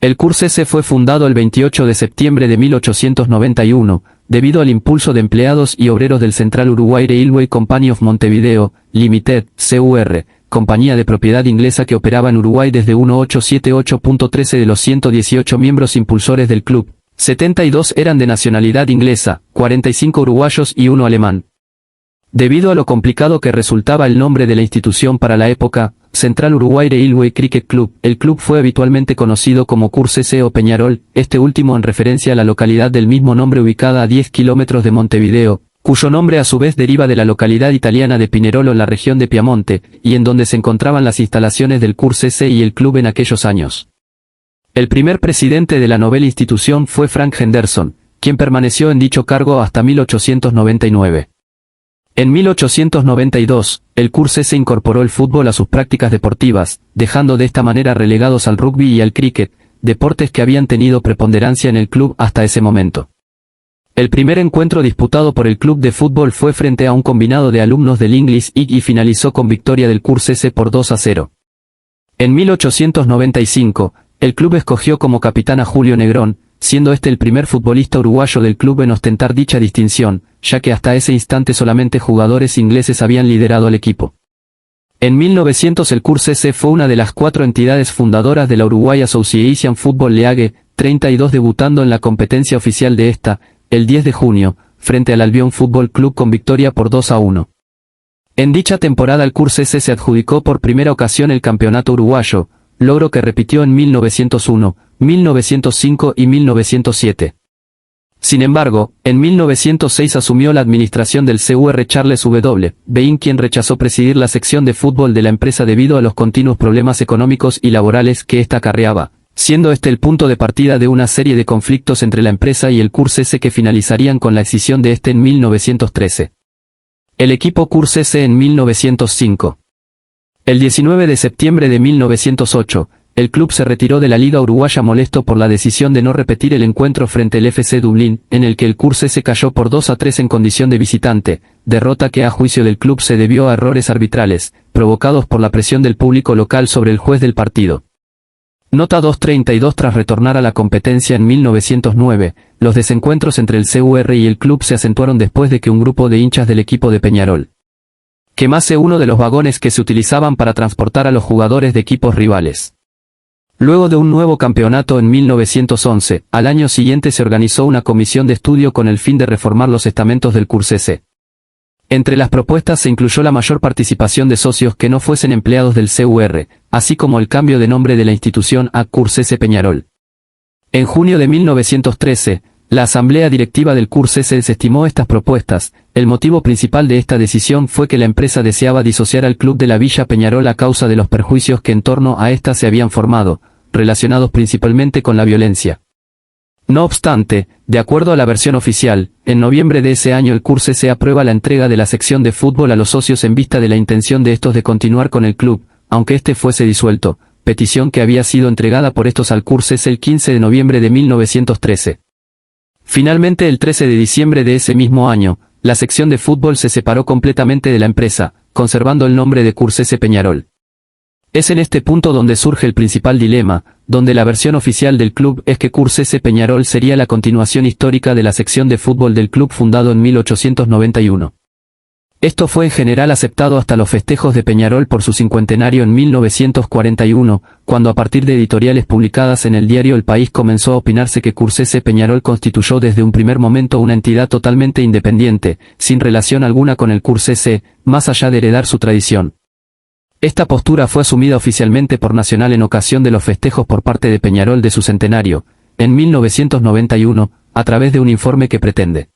El CURSS fue fundado el 28 de septiembre de 1891, debido al impulso de empleados y obreros del Central Uruguay Railway Company of Montevideo, Limited, CUR, compañía de propiedad inglesa que operaba en Uruguay desde 1878.13 de los 118 miembros impulsores del club. 72 eran de nacionalidad inglesa, 45 uruguayos y 1 alemán. Debido a lo complicado que resultaba el nombre de la institución para la época, Central Uruguay Railway Cricket Club, el club fue habitualmente conocido como CURSS o Peñarol, este último en referencia a la localidad del mismo nombre ubicada a 10 kilómetros de Montevideo, cuyo nombre a su vez deriva de la localidad italiana de Pinerolo en la región de Piamonte, y en donde se encontraban las instalaciones del CURSS y el club en aquellos años. El primer presidente de la novela institución fue Frank Henderson, quien permaneció en dicho cargo hasta 1899. En 1892, el CURSS incorporó el fútbol a sus prácticas deportivas, dejando de esta manera relegados al rugby y al cricket, deportes que habían tenido preponderancia en el club hasta ese momento. El primer encuentro disputado por el club de fútbol fue frente a un combinado de alumnos del English y finalizó con victoria del CURSS por 2-0. En 1895, el club escogió como capitán a Julio Negrón, siendo este el primer futbolista uruguayo del club en ostentar dicha distinción, ya que hasta ese instante solamente jugadores ingleses habían liderado al equipo. En 1900 el CURSS fue una de las 4 entidades fundadoras de la Uruguay Association Football League, 32 debutando en la competencia oficial de esta, el 10 de junio, frente al Albion Fútbol Club con victoria por 2-1. En dicha temporada el CURSS se adjudicó por primera ocasión el campeonato uruguayo, logro que repitió en 1901, 1905 y 1907. Sin embargo, en 1906 asumió la administración del CUR Charles W. Bein, quien rechazó presidir la sección de fútbol de la empresa debido a los continuos problemas económicos y laborales que ésta acarreaba, siendo este el punto de partida de una serie de conflictos entre la empresa y el CURSS que finalizarían con la escisión de este en 1913. El equipo CURSS en 1905. El 19 de septiembre de 1908, el club se retiró de la Liga Uruguaya molesto por la decisión de no repetir el encuentro frente al FC Dublín, en el que el CURSS cayó por 2-3 en condición de visitante, derrota que a juicio del club se debió a errores arbitrales, provocados por la presión del público local sobre el juez del partido. Nota 232. Tras retornar a la competencia en 1909, los desencuentros entre el CUR y el club se acentuaron después de que un grupo de hinchas del equipo de Peñarol quemase uno de los vagones que se utilizaban para transportar a los jugadores de equipos rivales. Luego de un nuevo campeonato en 1911, al año siguiente se organizó una comisión de estudio con el fin de reformar los estamentos del CURSS. Entre las propuestas se incluyó la mayor participación de socios que no fuesen empleados del CUR, así como el cambio de nombre de la institución a CURSS Peñarol. En junio de 1913, la asamblea directiva del CURSS desestimó estas propuestas. El motivo principal de esta decisión fue que la empresa deseaba disociar al club de la Villa Peñarol a causa de los perjuicios que en torno a ésta se habían formado, relacionados principalmente con la violencia. No obstante, de acuerdo a la versión oficial, en noviembre de ese año el CURSS aprueba la entrega de la sección de fútbol a los socios en vista de la intención de estos de continuar con el club, aunque este fuese disuelto, petición que había sido entregada por estos al CURSS el 15 de noviembre de 1913. Finalmente el 13 de diciembre de ese mismo año, la sección de fútbol se separó completamente de la empresa, conservando el nombre de CURSS Peñarol. Es en este punto donde surge el principal dilema, donde la versión oficial del club es que CURSS Peñarol sería la continuación histórica de la sección de fútbol del club fundado en 1891. Esto fue en general aceptado hasta los festejos de Peñarol por su cincuentenario en 1941, cuando a partir de editoriales publicadas en el diario El País comenzó a opinarse que CURSS Peñarol constituyó desde un primer momento una entidad totalmente independiente, sin relación alguna con el CURSS, más allá de heredar su tradición. Esta postura fue asumida oficialmente por Nacional en ocasión de los festejos por parte de Peñarol de su centenario, en 1991, a través de un informe que pretende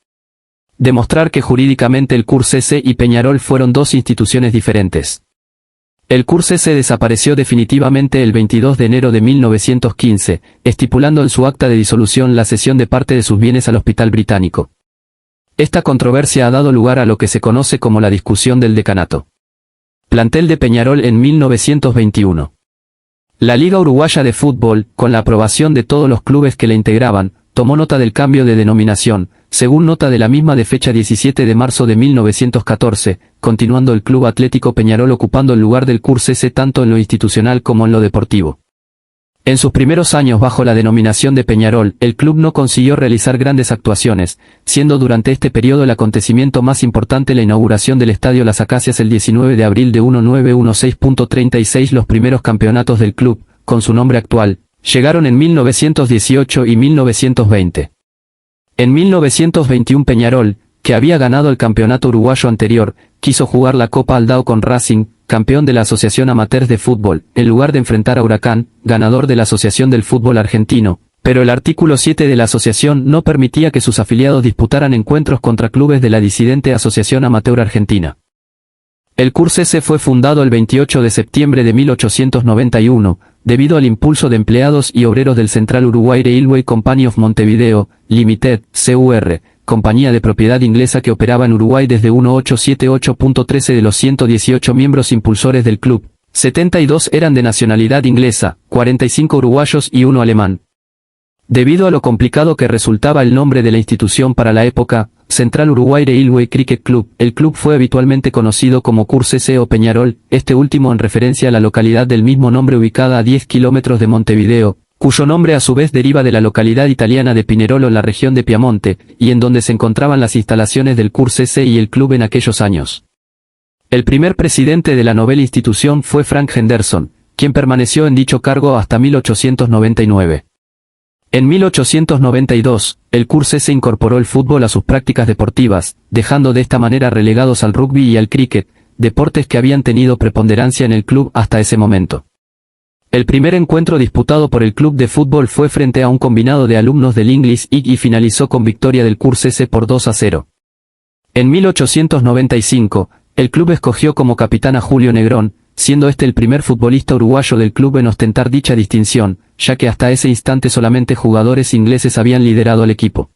demostrar que jurídicamente el CURSS y Peñarol fueron dos instituciones diferentes. El CURSS desapareció definitivamente el 22 de enero de 1915, estipulando en su acta de disolución la cesión de parte de sus bienes al Hospital Británico. Esta controversia ha dado lugar a lo que se conoce como la discusión del decanato. Plantel de Peñarol en 1921. La Liga Uruguaya de Fútbol, con la aprobación de todos los clubes que la integraban, tomó nota del cambio de denominación, según nota de la misma de fecha 17 de marzo de 1914, continuando el Club Atlético Peñarol ocupando el lugar del CURSS tanto en lo institucional como en lo deportivo. En sus primeros años bajo la denominación de Peñarol, el club no consiguió realizar grandes actuaciones, siendo durante este periodo el acontecimiento más importante la inauguración del Estadio Las Acacias el 19 de abril de 1916.36. Los primeros campeonatos del club, con su nombre actual, llegaron en 1918 y 1920. En 1921 Peñarol, que había ganado el campeonato uruguayo anterior, quiso jugar la Copa Aldao con Racing, campeón de la Asociación Amateurs de Fútbol, en lugar de enfrentar a Huracán, ganador de la Asociación del Fútbol Argentino, pero el artículo 7 de la asociación no permitía que sus afiliados disputaran encuentros contra clubes de la disidente Asociación Amateur Argentina. El CURCS fue fundado el 28 de septiembre de 1891, debido al impulso de empleados y obreros del Central Uruguay Railway Company of Montevideo, Limited, CUR, compañía de propiedad inglesa que operaba en Uruguay desde 1878.13. De los 118 miembros impulsores del club, 72 eran de nacionalidad inglesa, 45 uruguayos y 1 alemán. Debido a lo complicado que resultaba el nombre de la institución para la época, Central Uruguay Railway Cricket Club, el club fue habitualmente conocido como CURCS o Peñarol, este último en referencia a la localidad del mismo nombre ubicada a 10 kilómetros de Montevideo, cuyo nombre a su vez deriva de la localidad italiana de Pinerolo en la región de Piamonte, y en donde se encontraban las instalaciones del CURCS y el club en aquellos años. El primer presidente de la novel institución fue Frank Henderson, quien permaneció en dicho cargo hasta 1899. En 1892, el CURCS incorporó el fútbol a sus prácticas deportivas, dejando de esta manera relegados al rugby y al cricket, deportes que habían tenido preponderancia en el club hasta ese momento. El primer encuentro disputado por el club de fútbol fue frente a un combinado de alumnos del English y finalizó con victoria del CURCS por 2-0. En 1895, el club escogió como capitán a Julio Negrón, siendo este el primer futbolista uruguayo del club en ostentar dicha distinción, ya que hasta ese instante solamente jugadores ingleses habían liderado al equipo.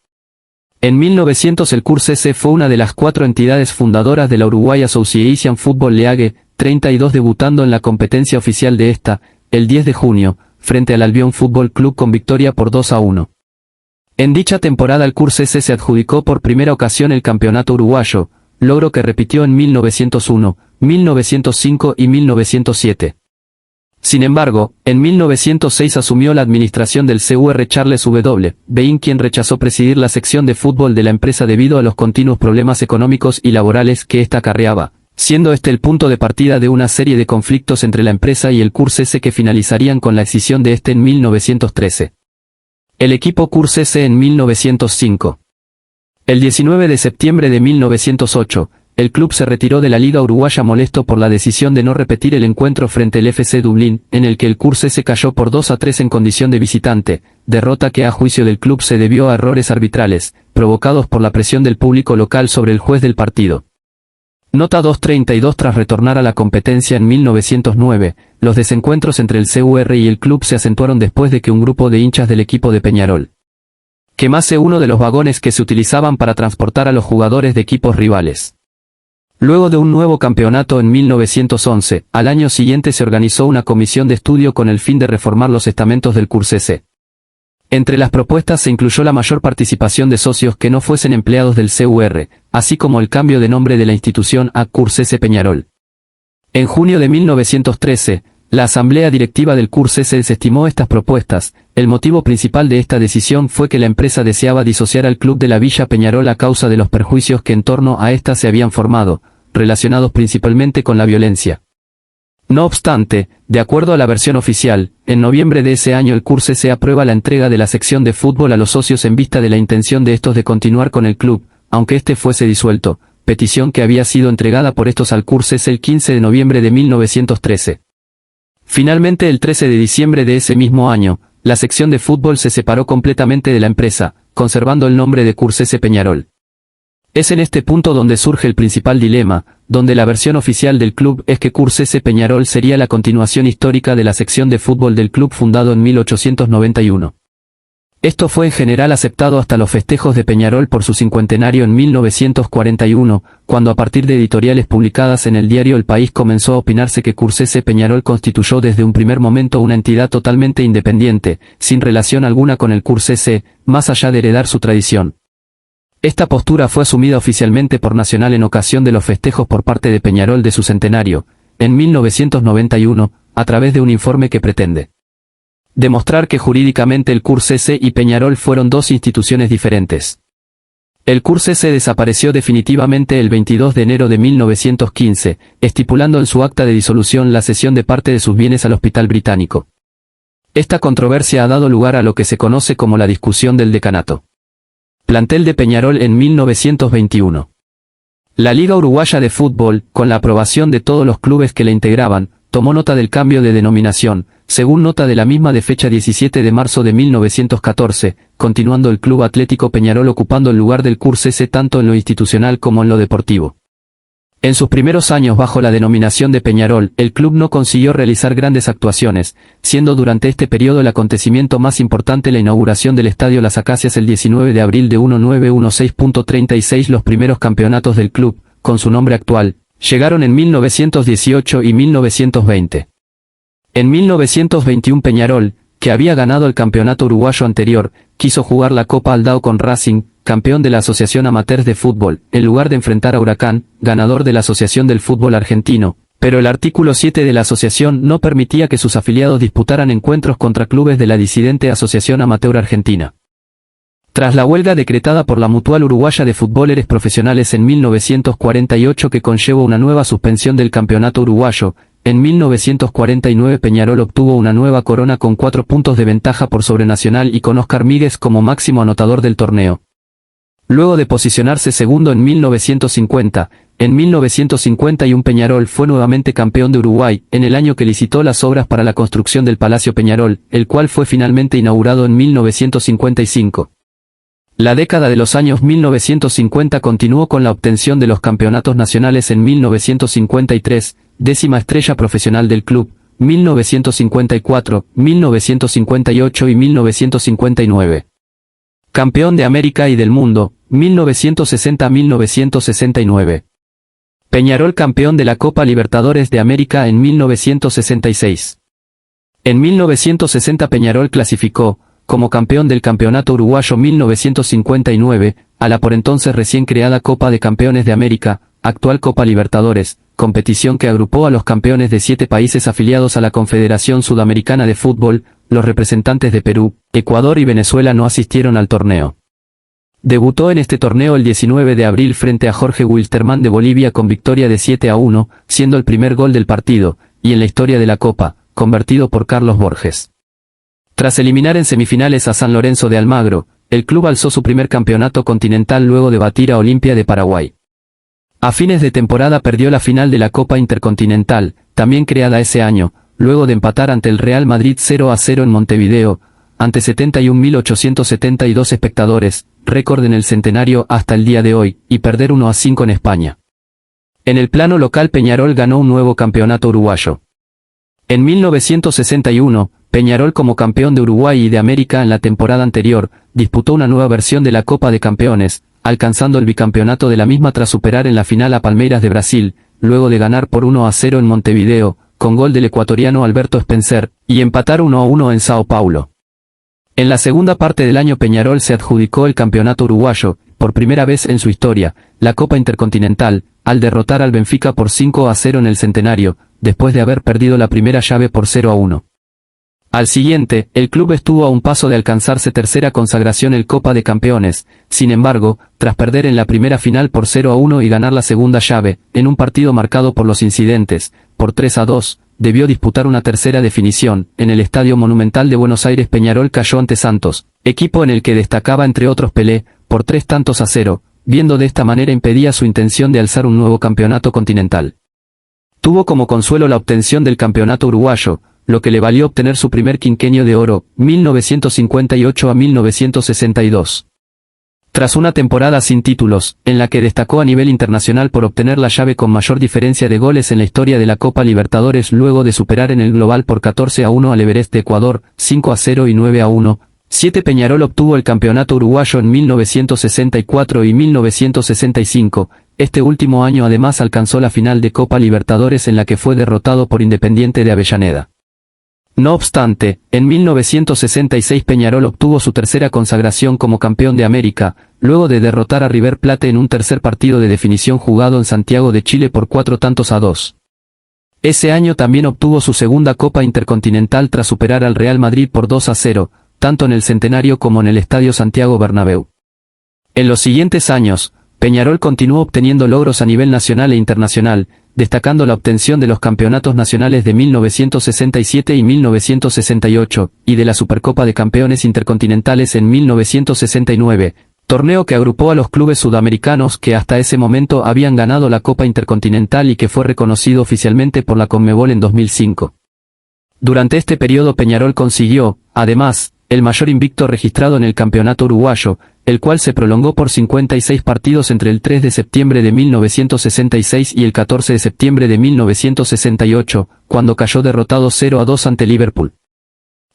En 1900 el CURCS fue una de las 4 entidades fundadoras de la Uruguay Association Football League, 32 debutando en la competencia oficial de esta, el 10 de junio, frente al Albion Fútbol Club con victoria por 2-1. En dicha temporada el CURCS se adjudicó por primera ocasión el campeonato uruguayo, logro que repitió en 1901, 1905 y 1907. Sin embargo, en 1906 asumió la administración del CUR Charles W. Bein, quien rechazó presidir la sección de fútbol de la empresa debido a los continuos problemas económicos y laborales que ésta acarreaba, siendo este el punto de partida de una serie de conflictos entre la empresa y el CURCS que finalizarían con la escisión de este en 1913. El equipo CURCS en 1905. El 19 de septiembre de 1908, el club se retiró de la Liga Uruguaya molesto por la decisión de no repetir el encuentro frente al FC Dublín, en el que el CURCS cayó por 2-3 en condición de visitante, derrota que a juicio del club se debió a errores arbitrales, provocados por la presión del público local sobre el juez del partido. Nota 232. Tras retornar a la competencia en 1909, los desencuentros entre el CUR y el club se acentuaron después de que un grupo de hinchas del equipo de Peñarol quemase uno de los vagones que se utilizaban para transportar a los jugadores de equipos rivales. Luego de un nuevo campeonato en 1911, al año siguiente se organizó una comisión de estudio con el fin de reformar los estamentos del CURCS. Entre las propuestas se incluyó la mayor participación de socios que no fuesen empleados del CUR, así como el cambio de nombre de la institución a CURCS Peñarol. En junio de 1913, la asamblea directiva del CURCS desestimó estas propuestas. El motivo principal de esta decisión fue que la empresa deseaba disociar al club de la Villa Peñarol a causa de los perjuicios que en torno a ésta se habían formado, relacionados principalmente con la violencia. No obstante, de acuerdo a la versión oficial, en noviembre de ese año el CURCS aprueba la entrega de la sección de fútbol a los socios en vista de la intención de estos de continuar con el club, aunque este fuese disuelto, petición que había sido entregada por estos al CURCS el 15 de noviembre de 1913. Finalmente el 13 de diciembre de ese mismo año, la sección de fútbol se separó completamente de la empresa, conservando el nombre de CURCS Peñarol. Es en este punto donde surge el principal dilema, donde la versión oficial del club es que CURCS Peñarol sería la continuación histórica de la sección de fútbol del club fundado en 1891. Esto fue en general aceptado hasta los festejos de Peñarol por su cincuentenario en 1941, cuando a partir de editoriales publicadas en el diario El País comenzó a opinarse que CURCS Peñarol constituyó desde un primer momento una entidad totalmente independiente, sin relación alguna con el CURCS, más allá de heredar su tradición. Esta postura fue asumida oficialmente por Nacional en ocasión de los festejos por parte de Peñarol de su centenario, en 1991, a través de un informe que pretende Demostrar que jurídicamente el CURS-S y Peñarol fueron dos instituciones diferentes. El CURS-S desapareció definitivamente el 22 de enero de 1915, estipulando en su acta de disolución la cesión de parte de sus bienes al Hospital Británico. Esta controversia ha dado lugar a lo que se conoce como la discusión del decanato. Plantel de Peñarol en 1921. La Liga Uruguaya de Fútbol, con la aprobación de todos los clubes que la integraban, tomó nota del cambio de denominación, según nota de la misma de fecha 17 de marzo de 1914, continuando el Club Atlético Peñarol ocupando el lugar del CURS-S tanto en lo institucional como en lo deportivo. En sus primeros años bajo la denominación de Peñarol, el club no consiguió realizar grandes actuaciones, siendo durante este periodo el acontecimiento más importante la inauguración del Estadio Las Acacias el 19 de abril de 1916.36. Los primeros campeonatos del club, con su nombre actual, llegaron en 1918 y 1920. En 1921 Peñarol, que había ganado el campeonato uruguayo anterior, quiso jugar la Copa Aldao con Racing, campeón de la Asociación Amateurs de Fútbol, en lugar de enfrentar a Huracán, ganador de la Asociación del Fútbol Argentino, pero el artículo 7 de la asociación no permitía que sus afiliados disputaran encuentros contra clubes de la disidente Asociación Amateur Argentina. Tras la huelga decretada por la Mutual Uruguaya de Futboleros Profesionales en 1948 que conllevó una nueva suspensión del campeonato uruguayo, en 1949 Peñarol obtuvo una nueva corona con 4 puntos de ventaja por sobre Nacional y con Óscar Míguez como máximo anotador del torneo. Luego de posicionarse segundo en 1950, en 1951 Peñarol fue nuevamente campeón de Uruguay, en el año que licitó las obras para la construcción del Palacio Peñarol, el cual fue finalmente inaugurado en 1955. La década de los años 1950 continuó con la obtención de los campeonatos nacionales en 1953, décima estrella profesional del club, 1954, 1958 y 1959. Campeón de América y del mundo, 1960-1969. Peñarol campeón de la Copa Libertadores de América en 1966. En 1960 Peñarol clasificó, como campeón del Campeonato Uruguayo 1959, a la por entonces recién creada Copa de Campeones de América, actual Copa Libertadores, competición que agrupó a los campeones de 7 países afiliados a la Confederación Sudamericana de Fútbol. Los representantes de Perú, Ecuador y Venezuela no asistieron al torneo. Debutó en este torneo el 19 de abril frente a Jorge Wilstermann de Bolivia con victoria de 7-1, siendo el primer gol del partido, y en la historia de la Copa, convertido por Carlos Borges. Tras eliminar en semifinales a San Lorenzo de Almagro, el club alzó su primer campeonato continental luego de batir a Olimpia de Paraguay. A fines de temporada perdió la final de la Copa Intercontinental, también creada ese año, luego de empatar ante el Real Madrid 0-0 en Montevideo, ante 71.872 espectadores, récord en el centenario hasta el día de hoy, y perder 1-5 en España. En el plano local Peñarol ganó un nuevo campeonato uruguayo. En 1961, Peñarol como campeón de Uruguay y de América en la temporada anterior, disputó una nueva versión de la Copa de Campeones, alcanzando el bicampeonato de la misma tras superar en la final a Palmeiras de Brasil, luego de ganar por 1-0 en Montevideo, con gol del ecuatoriano Alberto Spencer, y empatar 1-1 en Sao Paulo. En la segunda parte del año Peñarol se adjudicó el campeonato uruguayo, por primera vez en su historia, la Copa Intercontinental, al derrotar al Benfica por 5-0 en el Centenario, después de haber perdido la primera llave por 0-1. Al siguiente, el club estuvo a un paso de alcanzarse tercera consagración en Copa de Campeones, sin embargo, tras perder en la primera final por 0-1 y ganar la segunda llave, en un partido marcado por los incidentes, por 3-2, debió disputar una tercera definición, en el Estadio Monumental de Buenos Aires. Peñarol cayó ante Santos, equipo en el que destacaba entre otros Pelé, por 3-0, viendo de esta manera impedía su intención de alzar un nuevo campeonato continental. Tuvo como consuelo la obtención del campeonato uruguayo, lo que le valió obtener su primer quinquenio de oro, 1958 a 1962. Tras una temporada sin títulos, en la que destacó a nivel internacional por obtener la llave con mayor diferencia de goles en la historia de la Copa Libertadores luego de superar en el global por 14-1 al Everest de Ecuador, 5-0 y 9-1, 7 Peñarol obtuvo el campeonato uruguayo en 1964 y 1965, este último año además alcanzó la final de Copa Libertadores en la que fue derrotado por Independiente de Avellaneda. No obstante, en 1966 Peñarol obtuvo su tercera consagración como campeón de América, luego de derrotar a River Plate en un tercer partido de definición jugado en Santiago de Chile por 4-2. Ese año también obtuvo su segunda Copa Intercontinental tras superar al Real Madrid por 2-0, tanto en el Centenario como en el Estadio Santiago Bernabéu. En los siguientes años, Peñarol continuó obteniendo logros a nivel nacional e internacional, destacando la obtención de los campeonatos nacionales de 1967 y 1968, y de la Supercopa de Campeones Intercontinentales en 1969, torneo que agrupó a los clubes sudamericanos que hasta ese momento habían ganado la Copa Intercontinental y que fue reconocido oficialmente por la Conmebol en 2005. Durante este periodo Peñarol consiguió, además, el mayor invicto registrado en el campeonato uruguayo, el cual se prolongó por 56 partidos entre el 3 de septiembre de 1966 y el 14 de septiembre de 1968, cuando cayó derrotado 0-2 ante Liverpool.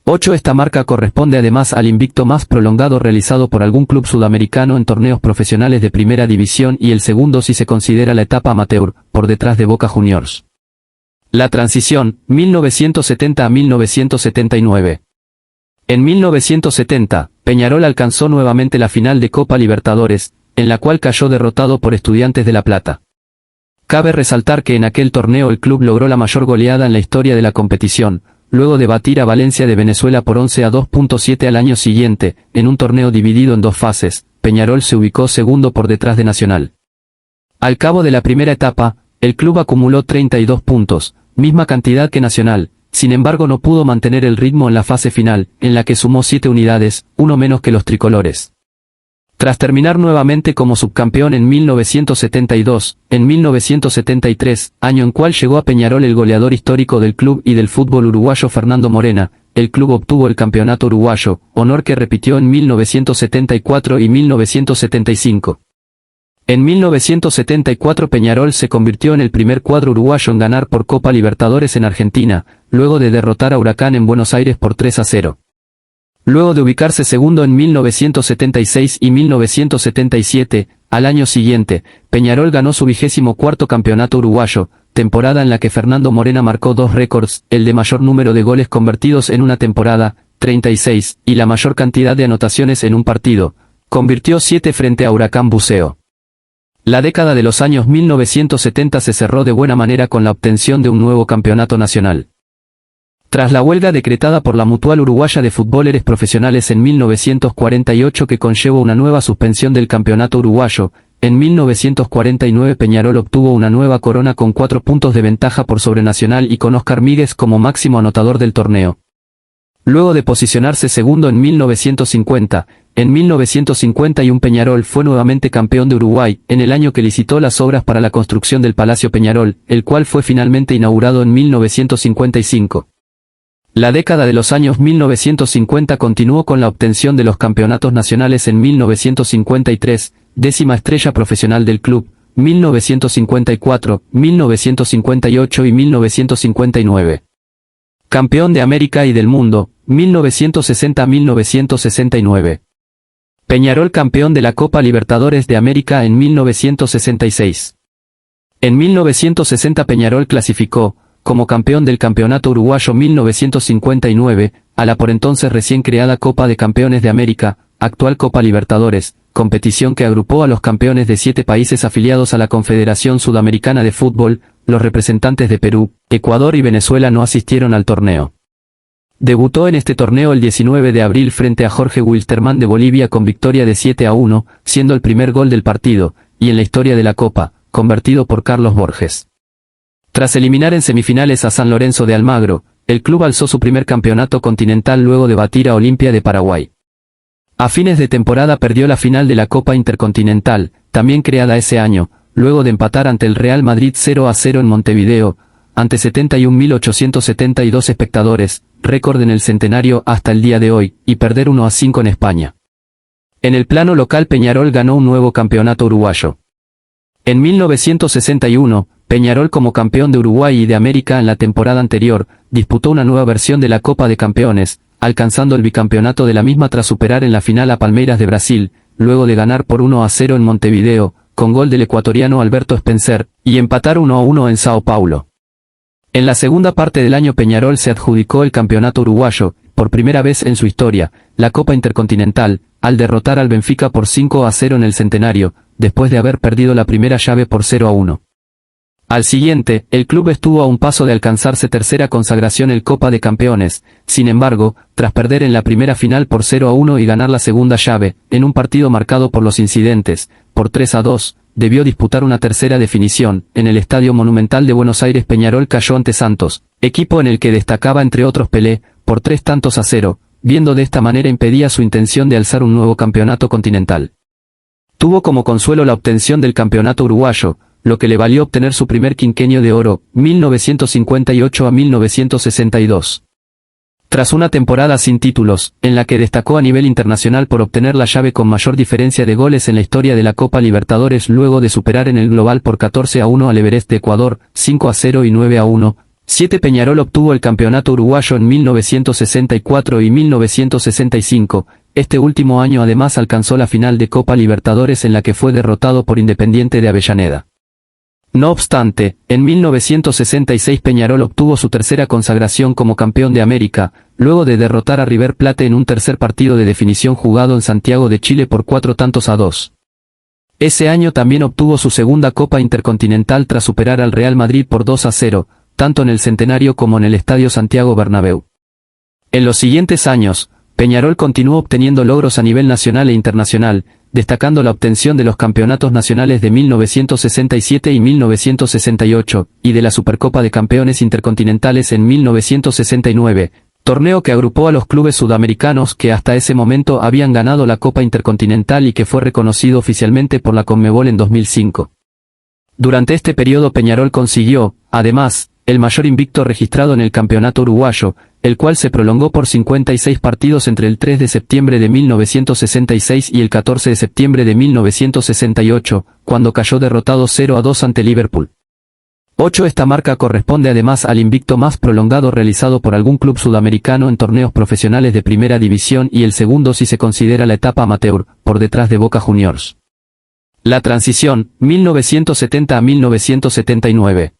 8. Esta marca corresponde además al invicto más prolongado realizado por algún club sudamericano en torneos profesionales de primera división y el segundo si se considera la etapa amateur, por detrás de Boca Juniors. La transición, 1970 a 1979. En 1970, Peñarol alcanzó nuevamente la final de Copa Libertadores, en la cual cayó derrotado por Estudiantes de La Plata. Cabe resaltar que en aquel torneo el club logró la mayor goleada en la historia de la competición, luego de batir a Valencia de Venezuela por 11-2.7 al año siguiente, en un torneo dividido en dos fases. Peñarol se ubicó segundo por detrás de Nacional. Al cabo de la primera etapa, el club acumuló 32 puntos, misma cantidad que Nacional, sin embargo no pudo mantener el ritmo en la fase final, en la que sumó 7 unidades, uno menos que los tricolores. Tras terminar nuevamente como subcampeón en 1972, en 1973, año en cual llegó a Peñarol el goleador histórico del club y del fútbol uruguayo Fernando Morena, el club obtuvo el campeonato uruguayo, honor que repitió en 1974 y 1975. En 1974 Peñarol se convirtió en el primer cuadro uruguayo en ganar por Copa Libertadores en Argentina, luego de derrotar a Huracán en Buenos Aires por 3-0. Luego de ubicarse segundo en 1976 y 1977, al año siguiente, Peñarol ganó su 24º campeonato uruguayo, temporada en la que Fernando Morena marcó dos récords, el de mayor número de goles convertidos en una temporada, 36, y la mayor cantidad de anotaciones en un partido, convirtió 7 frente a Huracán Buceo. La década de los años 1970 se cerró de buena manera con la obtención de un nuevo campeonato nacional. Tras la huelga decretada por la Mutual Uruguaya de Futboleros Profesionales en 1948 que conllevó una nueva suspensión del campeonato uruguayo, en 1949 Peñarol obtuvo una nueva corona con 4 puntos de ventaja por sobre Nacional y con Óscar Míguez como máximo anotador del torneo. Luego de posicionarse segundo en 1950, en 1951 Peñarol fue nuevamente campeón de Uruguay, en el año que licitó las obras para la construcción del Palacio Peñarol, el cual fue finalmente inaugurado en 1955. La década de los años 1950 continuó con la obtención de los campeonatos nacionales en 1953, décima estrella profesional del club, 1954, 1958 y 1959. Campeón de América y del mundo, 1960-1969. Peñarol campeón de la Copa Libertadores de América en 1966. En 1960 Peñarol clasificó, como campeón del Campeonato Uruguayo 1959, a la por entonces recién creada Copa de Campeones de América, actual Copa Libertadores, competición que agrupó a los campeones de 7 países afiliados a la Confederación Sudamericana de Fútbol. Los representantes de Perú, Ecuador y Venezuela no asistieron al torneo. Debutó en este torneo el 19 de abril frente a Jorge Wilstermann de Bolivia con victoria de 7-1, siendo el primer gol del partido, y en la historia de la Copa, convertido por Carlos Borges. Tras eliminar en semifinales a San Lorenzo de Almagro, el club alzó su primer campeonato continental luego de batir a Olimpia de Paraguay. A fines de temporada perdió la final de la Copa Intercontinental, también creada ese año, luego de empatar ante el Real Madrid 0-0 en Montevideo, ante 71.872 espectadores, récord en el centenario hasta el día de hoy, y perder 1-5 en España. En el plano local Peñarol ganó un nuevo campeonato uruguayo. En 1961, Peñarol como campeón de Uruguay y de América en la temporada anterior, disputó una nueva versión de la Copa de Campeones, alcanzando el bicampeonato de la misma tras superar en la final a Palmeiras de Brasil, luego de ganar por 1-0 en Montevideo, con gol del ecuatoriano Alberto Spencer, y empatar 1-1 en Sao Paulo. En la segunda parte del año Peñarol se adjudicó el campeonato uruguayo, por primera vez en su historia, la Copa Intercontinental, al derrotar al Benfica por 5-0 en el centenario, después de haber perdido la primera llave por 0-1. Al siguiente, el club estuvo a un paso de alcanzarse tercera consagración en Copa de Campeones. Sin embargo, tras perder en la primera final por 0-1 y ganar la segunda llave, en un partido marcado por los incidentes, por 3-2, debió disputar una tercera definición. En el Estadio Monumental de Buenos Aires, Peñarol cayó ante Santos, equipo en el que destacaba entre otros Pelé, por 3-0, viendo de esta manera impedía su intención de alzar un nuevo campeonato continental. Tuvo como consuelo la obtención del campeonato uruguayo, lo que le valió obtener su primer quinquenio de oro, 1958 a 1962. Tras una temporada sin títulos, en la que destacó a nivel internacional por obtener la llave con mayor diferencia de goles en la historia de la Copa Libertadores luego de superar en el global por 14-1 al Everest de Ecuador, 5-0 y 9-1, 7 Peñarol obtuvo el campeonato uruguayo en 1964 y 1965, este último año además alcanzó la final de Copa Libertadores en la que fue derrotado por Independiente de Avellaneda. No obstante, en 1966 Peñarol obtuvo su tercera consagración como campeón de América, luego de derrotar a River Plate en un tercer partido de definición jugado en Santiago de Chile por 4-2. Ese año también obtuvo su segunda Copa Intercontinental tras superar al Real Madrid por 2-0, tanto en el Centenario como en el Estadio Santiago Bernabéu. En los siguientes años, Peñarol continuó obteniendo logros a nivel nacional e internacional, destacando la obtención de los campeonatos nacionales de 1967 y 1968, y de la Supercopa de Campeones Intercontinentales en 1969, torneo que agrupó a los clubes sudamericanos que hasta ese momento habían ganado la Copa Intercontinental y que fue reconocido oficialmente por la Conmebol en 2005. Durante este periodo Peñarol consiguió, además, el mayor invicto registrado en el campeonato uruguayo, el cual se prolongó por 56 partidos entre el 3 de septiembre de 1966 y el 14 de septiembre de 1968, cuando cayó derrotado 0-2 ante Liverpool. 8 Esta marca corresponde además al invicto más prolongado realizado por algún club sudamericano en torneos profesionales de primera división y el segundo si se considera la etapa amateur, por detrás de Boca Juniors. La transición, 1970 a 1979.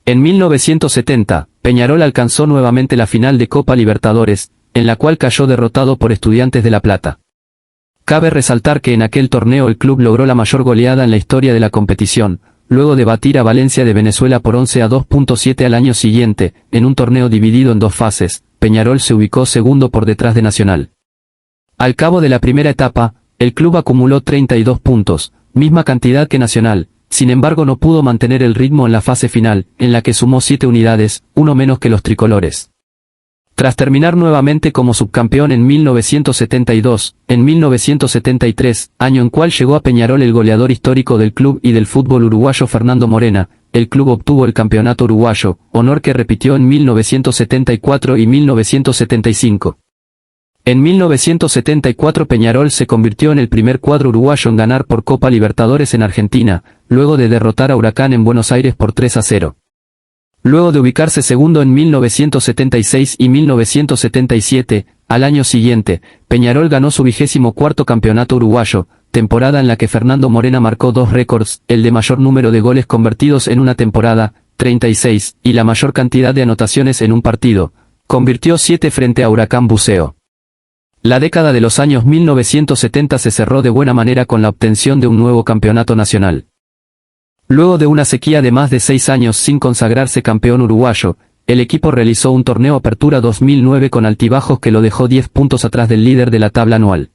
En 1970, Peñarol alcanzó nuevamente la final de Copa Libertadores, en la cual cayó derrotado por Estudiantes de La Plata. Cabe resaltar que en aquel torneo el club logró la mayor goleada en la historia de la competición, luego de batir a Valencia de Venezuela por 11-2.7 al año siguiente, en un torneo dividido en dos fases. Peñarol se ubicó segundo por detrás de Nacional. Al cabo de la primera etapa, el club acumuló 32 puntos, misma cantidad que Nacional. Sin embargo no pudo mantener el ritmo en la fase final, en la que sumó 7 unidades, uno menos que los tricolores. Tras terminar nuevamente como subcampeón en 1972, en 1973, año en cual llegó a Peñarol el goleador histórico del club y del fútbol uruguayo Fernando Morena, el club obtuvo el campeonato uruguayo, honor que repitió en 1974 y 1975. En 1974 Peñarol se convirtió en el primer cuadro uruguayo en ganar por Copa Libertadores en Argentina, luego de derrotar a Huracán en Buenos Aires por 3-0. Luego de ubicarse segundo en 1976 y 1977, al año siguiente, Peñarol ganó su 24º campeonato uruguayo, temporada en la que Fernando Morena marcó dos récords, el de mayor número de goles convertidos en una temporada, 36, y la mayor cantidad de anotaciones en un partido, convirtió 7 frente a Huracán Buceo. La década de los años 1970 se cerró de buena manera con la obtención de un nuevo campeonato nacional. Luego de una sequía de más de 6 años sin consagrarse campeón uruguayo, el equipo realizó un torneo Apertura 2009 con altibajos que lo dejó 10 puntos atrás del líder de la tabla anual.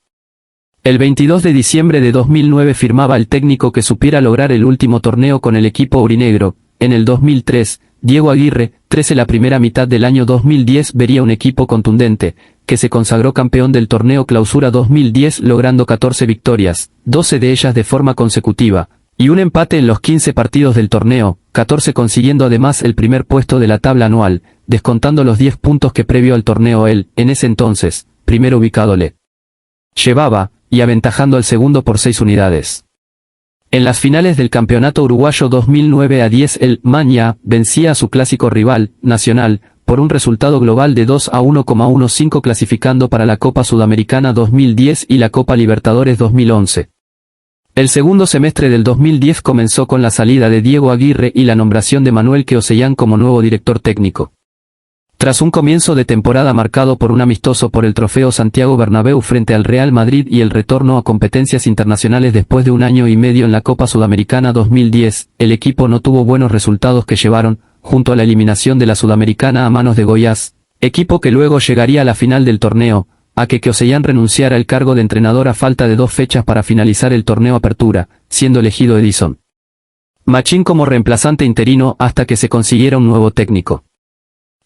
El 22 de diciembre de 2009 firmaba el técnico que supiera lograr el último torneo con el equipo aurinegro. En el 2003, Diego Aguirre, 13 La primera mitad del año 2010 vería un equipo contundente, que se consagró campeón del torneo Clausura 2010 logrando 14 victorias, 12 de ellas de forma consecutiva, y un empate en los 15 partidos del torneo, 14 consiguiendo además el primer puesto de la tabla anual, descontando los 10 puntos que previo al torneo él, en ese entonces, primero ubicado le llevaba, y aventajando al segundo por 6 unidades. En las finales del Campeonato Uruguayo 2009 a 10 el Maña vencía a su clásico rival, Nacional, por un resultado global de 2-1,15 clasificando para la Copa Sudamericana 2010 y la Copa Libertadores 2011. El segundo semestre del 2010 comenzó con la salida de Diego Aguirre y la nombración de Manuel Queosellán como nuevo director técnico. Tras un comienzo de temporada marcado por un amistoso por el Trofeo Santiago Bernabéu frente al Real Madrid y el retorno a competencias internacionales después de un año y medio en la Copa Sudamericana 2010, el equipo no tuvo buenos resultados que llevaron, junto a la eliminación de la Sudamericana a manos de Goiás, equipo que luego llegaría a la final del torneo, a que Ocean renunciara al cargo de entrenador a falta de 2 fechas para finalizar el torneo Apertura, siendo elegido Edison Machín como reemplazante interino hasta que se consiguiera un nuevo técnico.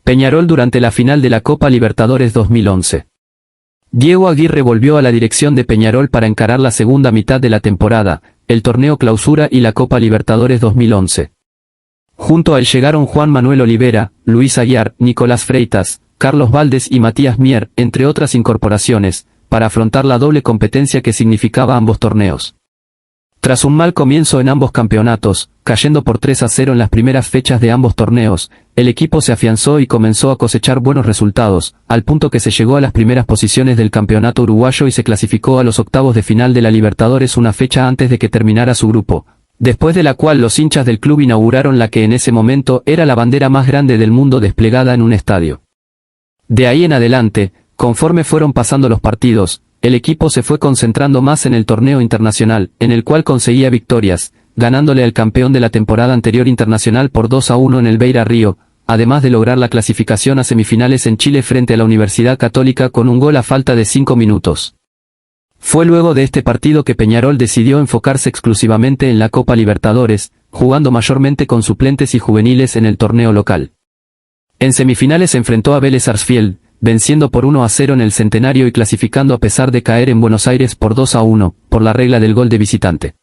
Peñarol durante la final de la Copa Libertadores 2011. Diego Aguirre volvió a la dirección de Peñarol para encarar la segunda mitad de la temporada, el torneo Clausura y la Copa Libertadores 2011. Junto a él llegaron Juan Manuel Olivera, Luis Aguiar, Nicolás Freitas, Carlos Valdés y Matías Mier, entre otras incorporaciones, para afrontar la doble competencia que significaba ambos torneos. Tras un mal comienzo en ambos campeonatos, cayendo por 3-0 en las primeras fechas de ambos torneos, el equipo se afianzó y comenzó a cosechar buenos resultados, al punto que se llegó a las primeras posiciones del campeonato uruguayo y se clasificó a los octavos de final de la Libertadores una fecha antes de que terminara su grupo, después de la cual los hinchas del club inauguraron la que en ese momento era la bandera más grande del mundo desplegada en un estadio. De ahí en adelante, conforme fueron pasando los partidos, el equipo se fue concentrando más en el torneo internacional, en el cual conseguía victorias, ganándole al campeón de la temporada anterior internacional por 2-1 en el Beira Río, además de lograr la clasificación a semifinales en Chile frente a la Universidad Católica con un gol a falta de 5 minutos. Fue luego de este partido que Peñarol decidió enfocarse exclusivamente en la Copa Libertadores, jugando mayormente con suplentes y juveniles en el torneo local. En semifinales se enfrentó a Vélez Sarsfield, venciendo por 1-0 en el Centenario y clasificando a pesar de caer en Buenos Aires por 2-1, por la regla del gol de visitante.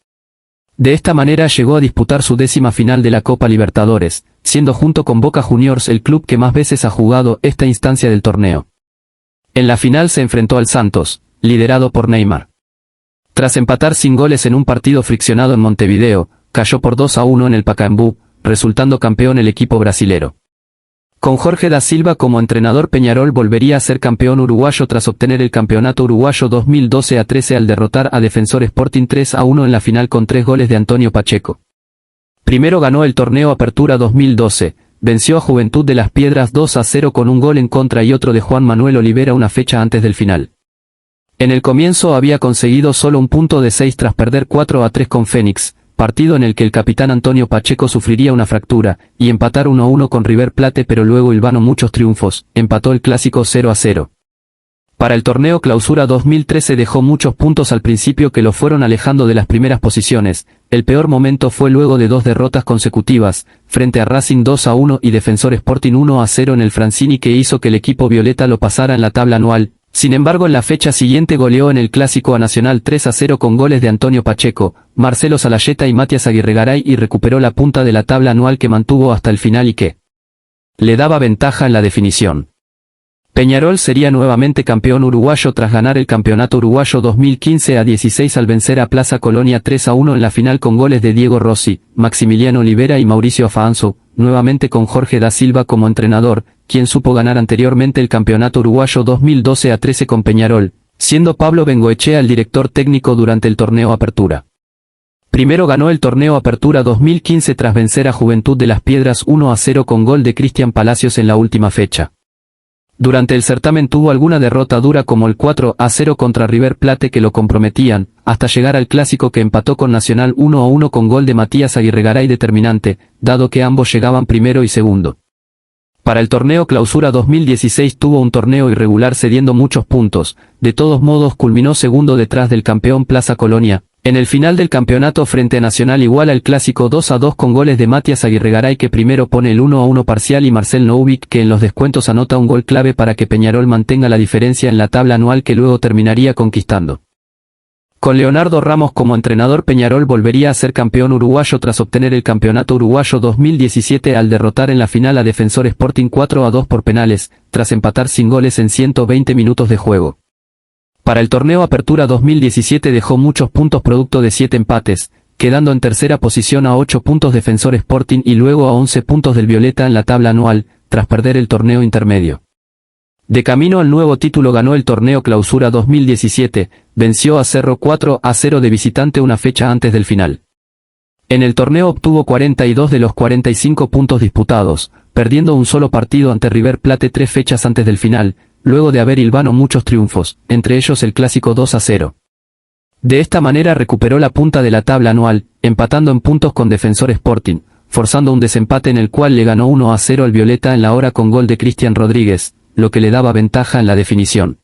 De esta manera llegó a disputar su 10ª final de la Copa Libertadores, siendo junto con Boca Juniors el club que más veces ha jugado esta instancia del torneo. En la final se enfrentó al Santos, liderado por Neymar. Tras empatar sin goles en un partido friccionado en Montevideo, cayó por 2-1 en el Pacaembu, resultando campeón el equipo brasilero. Con Jorge da Silva como entrenador, Peñarol volvería a ser campeón uruguayo tras obtener el campeonato uruguayo 2012-13 al derrotar a Defensor Sporting 3-1 en la final con 3 goles de Antonio Pacheco. Primero ganó el torneo Apertura 2012, venció a Juventud de las Piedras 2-0 con un gol en contra y otro de Juan Manuel Olivera una fecha antes del final. En el comienzo había conseguido solo un punto de 6 tras perder 4-3 con Fénix, partido en el que el capitán Antonio Pacheco sufriría una fractura, y empatar 1-1 con River Plate, pero luego hilvanó muchos triunfos, empató el clásico 0-0. Para el torneo Clausura 2013 dejó muchos puntos al principio que lo fueron alejando de las primeras posiciones. El peor momento fue luego de 2 derrotas consecutivas, frente a Racing 2-1 y Defensor Sporting 1-0 en el Francini, que hizo que el equipo violeta lo pasara en la tabla anual. Sin embargo, en la fecha siguiente goleó en el Clásico a Nacional 3-0 con goles de Antonio Pacheco, Marcelo Salayeta y Matías Aguirregaray y recuperó la punta de la tabla anual que mantuvo hasta el final y que le daba ventaja en la definición. Peñarol sería nuevamente campeón uruguayo tras ganar el Campeonato Uruguayo 2015-16 al vencer a Plaza Colonia 3-1 en la final con goles de Diego Rossi, Maximiliano Olivera y Mauricio Afaanzo, nuevamente con Jorge da Silva como entrenador, quien supo ganar anteriormente el Campeonato Uruguayo 2012-13 con Peñarol, siendo Pablo Bengoechea el director técnico durante el torneo Apertura. Primero ganó el torneo Apertura 2015 tras vencer a Juventud de las Piedras 1-0 con gol de Cristian Palacios en la última fecha. Durante el certamen tuvo alguna derrota dura como el 4-0 contra River Plate que lo comprometían, hasta llegar al Clásico que empató con Nacional 1-1 con gol de Matías Aguirregaray determinante, dado que ambos llegaban primero y segundo. Para el torneo Clausura 2016 tuvo un torneo irregular cediendo muchos puntos, de todos modos culminó segundo detrás del campeón Plaza Colonia. En el final del campeonato frente a Nacional iguala el clásico 2-2 con goles de Matías Aguirregaray, que primero pone el 1-1 parcial, y Marcel Noubik, que en los descuentos anota un gol clave para que Peñarol mantenga la diferencia en la tabla anual que luego terminaría conquistando. Con Leonardo Ramos como entrenador, Peñarol volvería a ser campeón uruguayo tras obtener el Campeonato Uruguayo 2017 al derrotar en la final a Defensor Sporting 4-2 por penales, tras empatar sin goles en 120 minutos de juego. Para el torneo Apertura 2017 dejó muchos puntos producto de 7 empates, quedando en tercera posición a 8 puntos Defensor Sporting y luego a 11 puntos del Violeta en la tabla anual, tras perder el torneo intermedio. De camino al nuevo título ganó el torneo Clausura 2017, venció a Cerro 4-0 de visitante una fecha antes del final. En el torneo obtuvo 42 de los 45 puntos disputados, perdiendo un solo partido ante River Plate 3 fechas antes del final, luego de haber hilvano muchos triunfos, entre ellos el clásico 2-0. De esta manera recuperó la punta de la tabla anual, empatando en puntos con Defensor Sporting, forzando un desempate en el cual le ganó 1-0 al Violeta en la hora con gol de Cristian Rodríguez, lo que le daba ventaja en la definición.